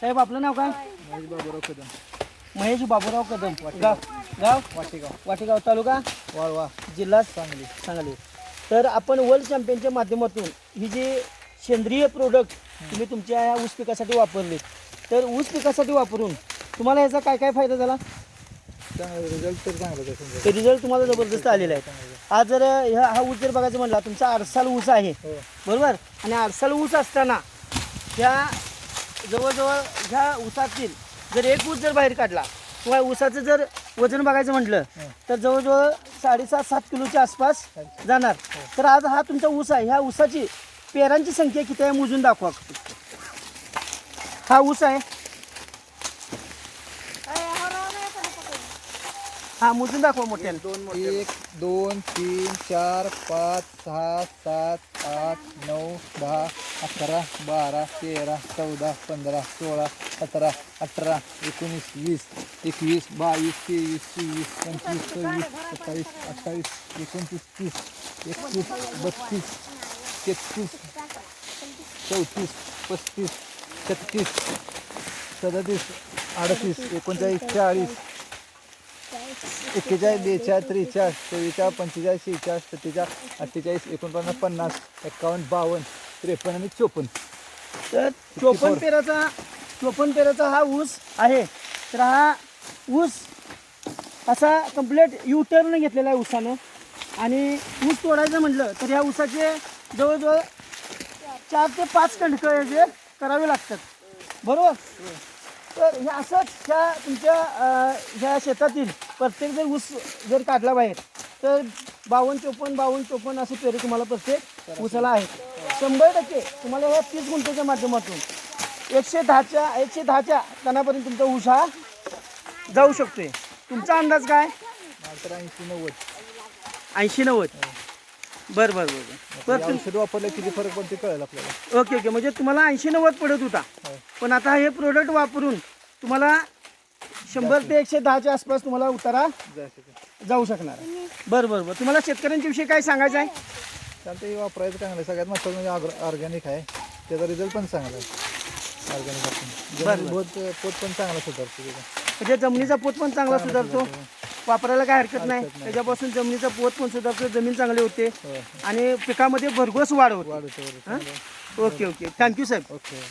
साहेब आपलं नाव काय? महेश बाबूराव कदम. महेश बाबूराव कदम. गाव गाव वाटेगाव तालुका वाळवा जिल्हा सांगली. सांगली. तर आपण वर्ल्ड चॅम्पियनच्या माध्यमातून ही जी सेंद्रिय प्रोडक्ट तुम्ही तुमच्या ह्या ऊस पिकासाठी वापरले, तर ऊस पिकासाठी वापरून तुम्हाला याचा काय काय फायदा झाला? चांगला रिझल्ट तर चांगला ते रिझल्ट तुम्हाला जबरदस्त आलेला आहे. आज जर हा ऊस जर बघायचं म्हणला, तुमचा आडसाल ऊस आहे बरोबर, आणि आडसाल ऊस असताना ह्या जवळजवळ ह्या ऊसातील जर एक ऊस जर बाहेर काढला किंवा ऊसाचं जर वजन बघायचं म्हटलं तर जवळजवळ 7.5-7 किलोच्या आसपास जाणार. तर आज हा तुमचा ऊस आहे, ह्या ऊसाची पेरांची संख्या किती आहे मोजून दाखवा. हा ऊस आहे, हा मोजून दाखवा मोठ्याने. 1 2 3 4 5 6 7 8 9 10 11 12 13 14 15 16 17 18 19 20 21 22 23 24 25 26 27 28 29 30 31 32 33 34 35 36 37 38 39 40 41 42 43 44 45 46 47 48 49 50 51 52 53 आणि 54. तर 54 पेराचा हा ऊस आहे. तर हा ऊस असा कंप्लीट युटर्न घेतलेला आहे ऊसानं. आणि ऊस तोडायचं म्हटलं तर ह्या ऊसाचे जवळजवळ 4 ते 5 खंडकं जे करावे लागतात बरोबर. तर हे असंच ह्या तुमच्या ह्या शेतातील प्रत्येक जर ऊस जर काढला बाहेर तर 52-54 असे पेरे तुम्हाला प्रत्येक ऊसाला आहेत. 100% तुम्हाला ह्या 30 गुंठ्याच्या माध्यमातून 110च्या टनापर्यंत तुमचा ऊस हा जाऊ शकतोय. तुमचा अंदाज काय? 80-90. बरं. औषध वापरलं किती फरक पडते कळेल आपल्याला. ओके. म्हणजे तुम्हाला 80-90 पडत होता, पण आता हे प्रोडक्ट वापरून तुम्हाला 100 ते 110च्या आसपास तुम्हाला उतारा जाऊ शकणार. बरं. तुम्हाला शेतकऱ्यांच्या विषयी काय सांगायचं आहे? चालतं हे वापरायचं चांगलं आहे. सगळ्यात महत्त्वाचं म्हणजे ऑर्गॅनिक आहे, त्याचा रिझल्ट पण चांगला आहे. ऑर्गॅनिक आपण पोत पण चांगला सुधारतो. म्हणजे जमिनीचा पोत पण चांगला सुधारतो, वापरायला काय हरकत नाही. त्याच्यापासून जमिनीचा पोत पण सुधारतो, जमीन चांगली होते आणि पिकामध्ये भरघोस वाढ होते. ओके. थँक्यू साहेब. ओके.